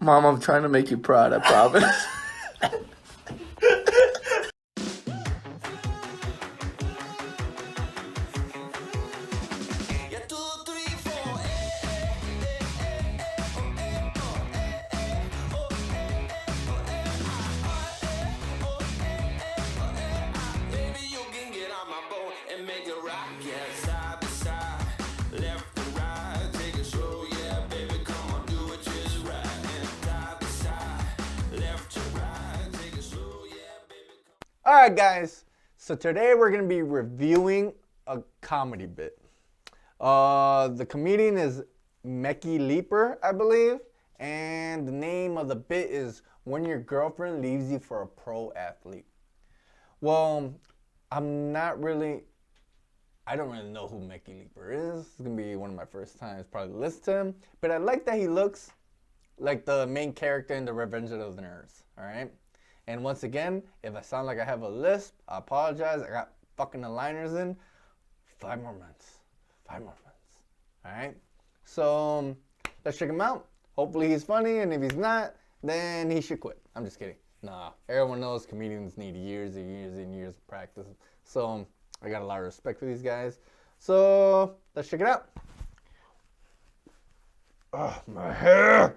Mom, I'm trying to make you proud, I promise. Alright guys, so today we're going to be reviewing a comedy bit. The comedian is Mekki Leeper, I believe, and the name of the bit is When Your Girlfriend Leaves You for a Pro Athlete. Well, I don't really know who Mekki Leeper is. It's going to be one of my first times probably to listen to him, but I like that he looks like the main character in the Revenge of the Nerds, alright? And once again, if I sound like I have a lisp, I apologize. I got fucking the liners in. 5 more months. 5 more months. Alright? So, let's check him out. Hopefully he's funny, and if he's not, then he should quit. I'm just kidding. Nah, everyone knows comedians need years and years and years of practice. So, I got a lot of respect for these guys. So, let's check it out. Oh, my hair!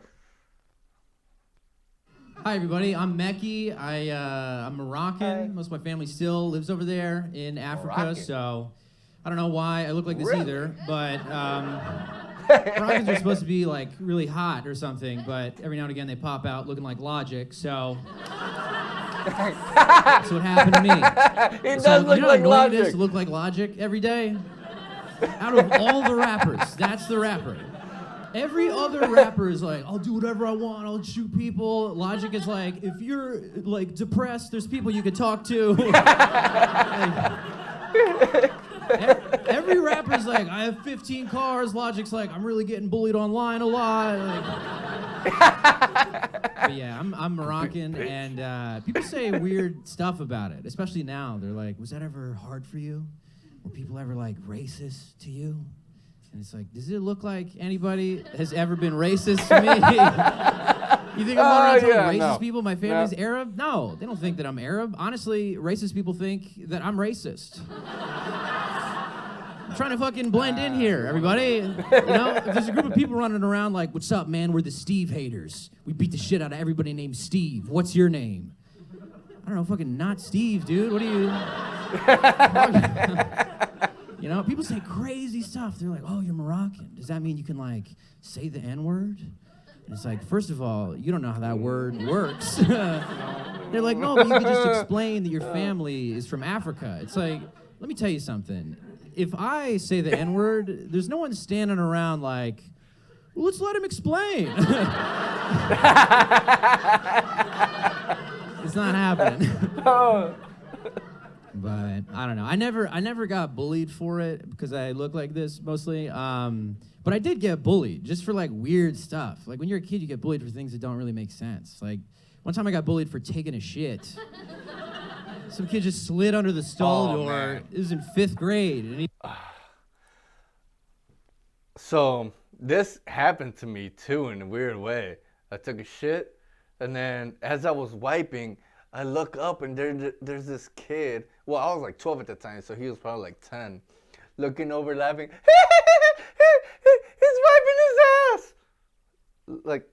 Hi everybody, I'm Mekki. I'm Moroccan. Hi. Most of my family still lives over there in Africa, Moroccan. so I don't know why I look like this Really? either, but Moroccans are supposed to be like really hot or something, but every now and again they pop out looking like Logic, so that's what happened to me. He So, does look you know like how annoying it is Logic. to look like Logic every day? Out of all the rappers, that's the rapper. Every other rapper is like, I'll do whatever I want, I'll shoot people. Logic is like, if you're like depressed, there's people you can talk to. Every rapper's like, I have 15 cars. Logic's like, I'm really getting bullied online a lot. But yeah, I'm Moroccan, and people say weird stuff about it, especially now. They're like, was that ever hard for you? Were people ever like racist to you? And it's like, does it look like anybody has ever been racist to me? You think I'm going around telling racist people my family's Arab? No, they don't think that I'm Arab. Honestly, racist people think that I'm racist. I'm trying to fucking blend in here, everybody. You know, if there's a group of people running around like, what's up, man? We're the Steve haters. We beat the shit out of everybody named Steve. What's your name? I don't know, fucking not Steve, dude. What are you... You know, people say crazy stuff. They're like, oh, you're Moroccan. Does that mean you can, like, say the N-word? And it's like, first of all, you don't know how that word works. They're like, no, but you can just explain that your family is from Africa. It's like, let me tell you something. If I say the N-word, there's no one standing around like, well, let's let him explain. It's not happening. But I don't know. I never got bullied for it because I look like this mostly. But I did get bullied just for like weird stuff. Like when you're a kid, you get bullied for things that don't really make sense. Like one time I got bullied for taking a shit. Some kid just slid under the stall door. Man. It was in 5th grade. And So this happened to me too in a weird way. I took a shit, and then as I was wiping, I look up and there's this kid. Well, I was like 12 at the time, so he was probably like 10. Looking over, laughing. He's wiping his ass. Like,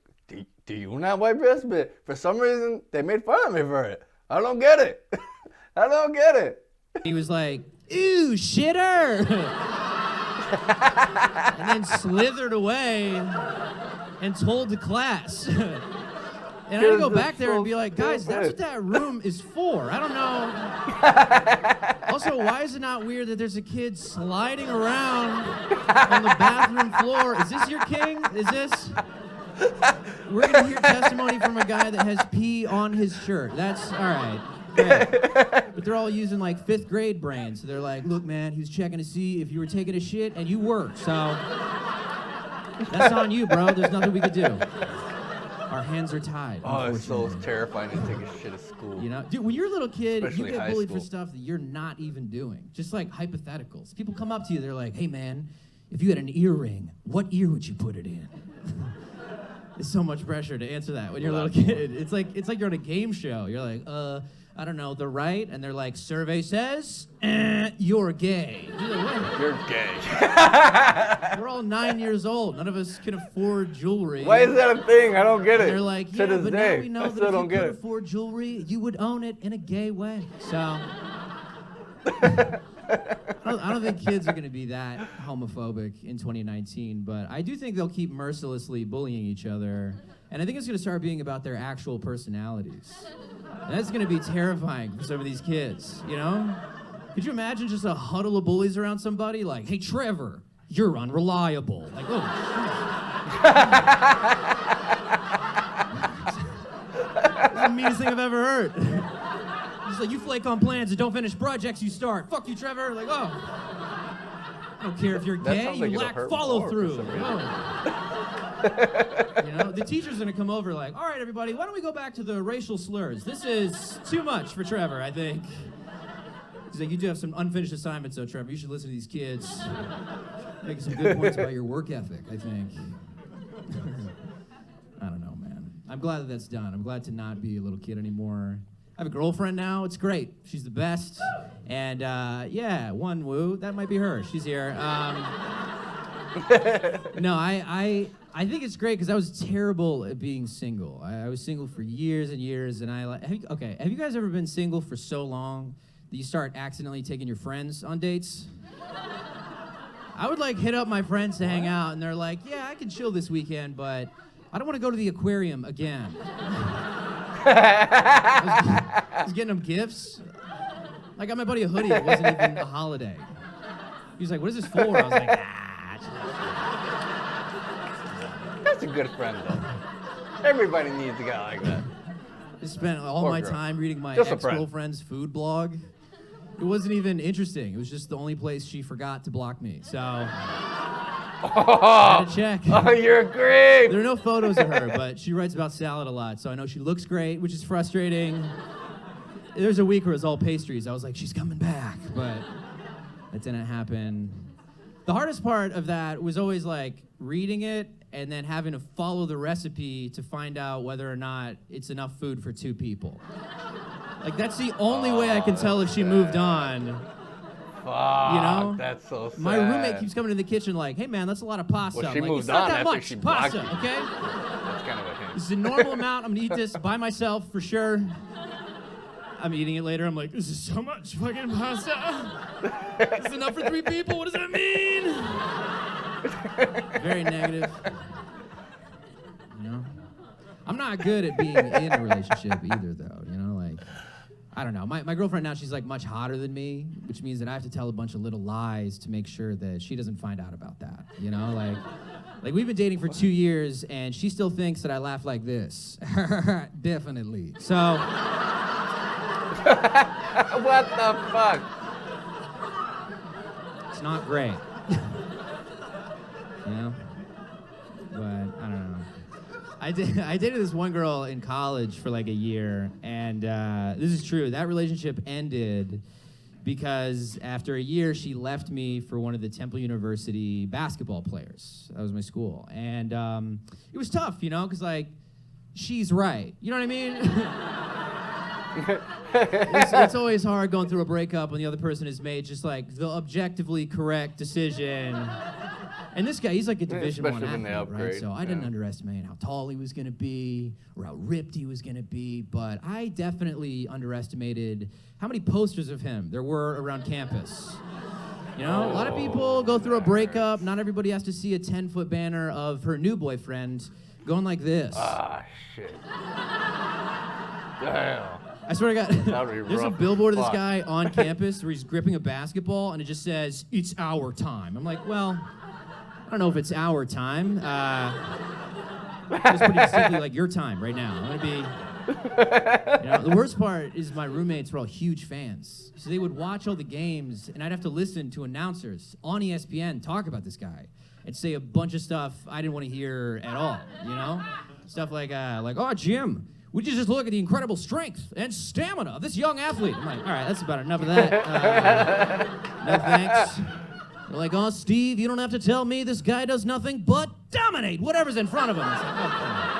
do you not wipe your ass? But for some reason, they made fun of me for it. I don't get it. I don't get it. he was like, ew, shitter. And then slithered away and told the class. And I had to go back there and be like, guys, that's what that room is for. I don't know. Also, why is it not weird that there's a kid sliding around on the bathroom floor? Is this your king? Is this? We're going to hear testimony from a guy that has pee on his shirt. That's all right. Great. But they're all using like 5th grade brains. So they're like, look, man, he was checking to see if you were taking a shit, and you were. So that's on you, bro. There's nothing we could do. Our hands are tied. Oh, it's so terrifying to take a shit at school. You know, dude, when you're a little kid, Especially you get high bullied for school. stuff that you're not even doing. Just like hypotheticals. People come up to you, they're like, hey, man, if you had an earring, what ear would you put it in? It's so much pressure to answer that when you're a little kid. It's like you're on a game show. You're like, I don't know, they're right, and they're like, survey says, you're gay. You're like, what? You're gay. We're all 9 years old. None of us can afford jewelry. Why is that a thing? I don't get it. And they're like, yeah, to this but day, now we know I that still if don't you get could it. afford jewelry, you would own it in a gay way. So I don't think kids are going to be that homophobic in 2019, but I do think they'll keep mercilessly bullying each other, and I think it's going to start being about their actual personalities. And that's going to be terrifying for some of these kids, you know? Could you imagine just a huddle of bullies around somebody like, hey, Trevor, you're unreliable. Like, oh, That's the meanest thing I've ever heard. Just like, you flake on plans and don't finish projects you start. Fuck you, Trevor. Like, oh. I don't care if you're That gay, sounds you like it'll lack hurt follow more for through. some reason. You know, the teacher's gonna come over like, all right, everybody, why don't we go back to the racial slurs? This is too much for Trevor, I think. He's like, you do have some unfinished assignments, though, Trevor. You should listen to these kids. Making some good points about your work ethic, I think. I don't know, man. I'm glad that that's done. I'm glad to not be a little kid anymore. I have a girlfriend now. It's great. She's the best. And yeah, one woo. That might be her. She's here. No, I think it's great because I was terrible at being single. I was single for years and years, and have you guys ever been single for so long that you start accidentally taking your friends on dates? I would like hit up my friends to hang out, and they're like, yeah, I can chill this weekend, but I don't want to go to the aquarium again. I was getting them gifts. I got my buddy a hoodie. It wasn't even a holiday. He was like, what is this for? I was like, That's a good friend, though. Everybody needs a guy like that. I spent all Or my girl. time reading my Just a friend. ex-girlfriend's food blog. It wasn't even interesting. It was just the only place she forgot to block me. So I had to check. Oh, you're great. There are no photos of her, but she writes about salad a lot, so I know she looks great, which is frustrating. There's a week where it was all pastries. I was like, she's coming back, but that didn't happen. The hardest part of that was always like reading it and then having to follow the recipe to find out whether or not it's enough food for 2 people. Like, that's the only way I can tell if she moved on. Fuck, You know? that's so sad. My roommate keeps coming to the kitchen like, hey man, that's a lot of pasta. Well, I'm she like, moved it's not on that after much she blocked pasta, you. okay? That's kind of a hint. This is a normal amount. I'm gonna eat this by myself for sure. I'm eating it later. I'm like, this is so much fucking pasta. This is enough for 3 people. What does that mean? Very negative. You know? I'm not good at being in a relationship either, though. You know, like, I don't know. My girlfriend now, she's like much hotter than me, which means that I have to tell a bunch of little lies to make sure that she doesn't find out about that. You know, like we've been dating for 2 years, and she still thinks that I laugh like this. Definitely. So. What the fuck? It's not great. You know? But I don't know. I dated this one girl in college for like a year, and this is true. That relationship ended because after a year, she left me for one of the Temple University basketball players. That was my school. And it was tough, you know, because like, she's right. You know what I mean? It's always hard going through a breakup when the other person has made just like the objectively correct decision. And this guy, he's like a Division I especially when they athlete, right? upgrade, So I didn't yeah. underestimate how tall he was going to be or how ripped he was going to be, but I definitely underestimated how many posters of him there were around campus. You know, a lot of people go through a breakup. Not everybody has to see a 10-foot banner of her new boyfriend going like this. Ah, shit. Damn. I swear to God, That'd be there's a rough as billboard of this fuck. guy on campus where he's gripping a basketball and it just says, "It's our time." I'm like, well, I don't know if it's our time. It's pretty distinctly like your time right now. I'm gonna be. You know, the worst part is my roommates were all huge fans, so they would watch all the games, and I'd have to listen to announcers on ESPN talk about this guy and say a bunch of stuff I didn't want to hear at all. You know, stuff like, "Oh, Jim, would you just look at the incredible strength and stamina of this young athlete?" I'm like, all right, that's about enough of that. No thanks. They're like, "Oh, Steve, you don't have to tell me this guy does nothing but dominate whatever's in front of him." It's like, okay.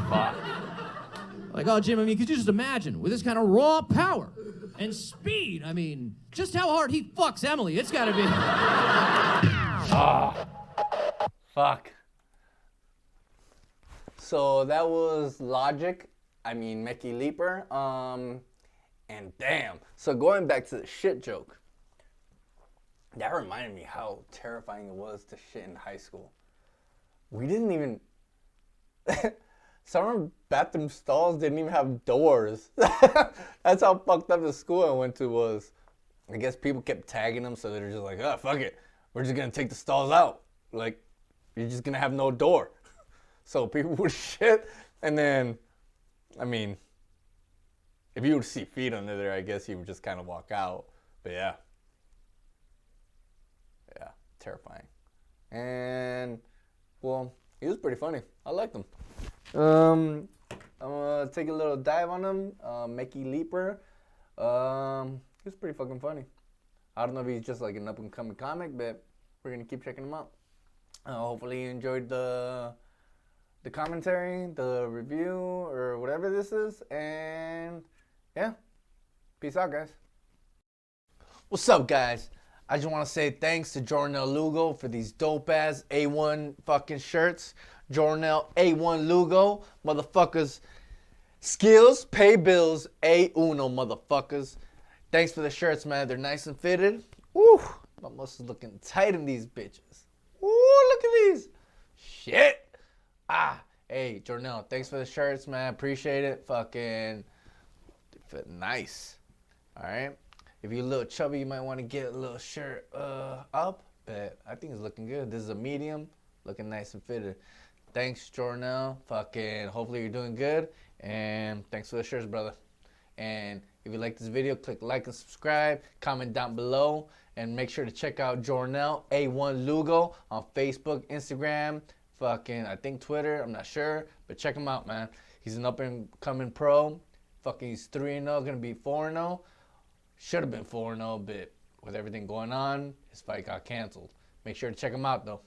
Fuck. Like, oh, Jim, I mean, could you just imagine with this kind of raw power and speed? I mean, just how hard he fucks Emily. It's got to be. Fuck. So that was Logic. I mean, Mekki Leeper. And damn. So going back to the shit joke. That reminded me how terrifying it was to shit in high school. We didn't even... Some of the bathroom stalls didn't even have doors. That's how fucked up the school I went to was. I guess people kept tagging them, so they're just like, oh, fuck it. We're just going to take the stalls out. Like, you're just going to have no door. So people would shit, and then, I mean, if you would see feet under there, I guess you would just kind of walk out. But yeah. Yeah, terrifying. And, well, he was pretty funny. I liked him. I'm gonna take a little dive on him. Mekki Leeper. He was pretty fucking funny. I don't know if he's just like an up and coming comic, but we're gonna keep checking him out. Hopefully you enjoyed the commentary, the review, or whatever this is. And yeah, peace out, guys. What's up, guys? I just want to say thanks to Jornel Lugo for these dope ass A1 fucking shirts. Jornel A1 Lugo, motherfuckers. Skills, pay bills, A1, motherfuckers. Thanks for the shirts, man. They're nice and fitted. Woo, my muscles looking tight in these bitches. Woo, look at these. Shit. Hey, Jornel, thanks for the shirts, man. Appreciate it. Fucking, they fit nice. All right. If you're a little chubby, you might want to get a little shirt up, but I think it's looking good. This is a medium, looking nice and fitted. Thanks, Jornel. Fucking, hopefully you're doing good, and thanks for the shirts, brother. And if you like this video, click like and subscribe, comment down below, and make sure to check out Jornel A1 Lugo on Facebook, Instagram, fucking, I think Twitter, I'm not sure, but check him out, man. He's an up-and-coming pro. Fucking, he's 3-0, gonna be 4-0. Should have been 4-0, but with everything going on, his fight got canceled. Make sure to check him out, though.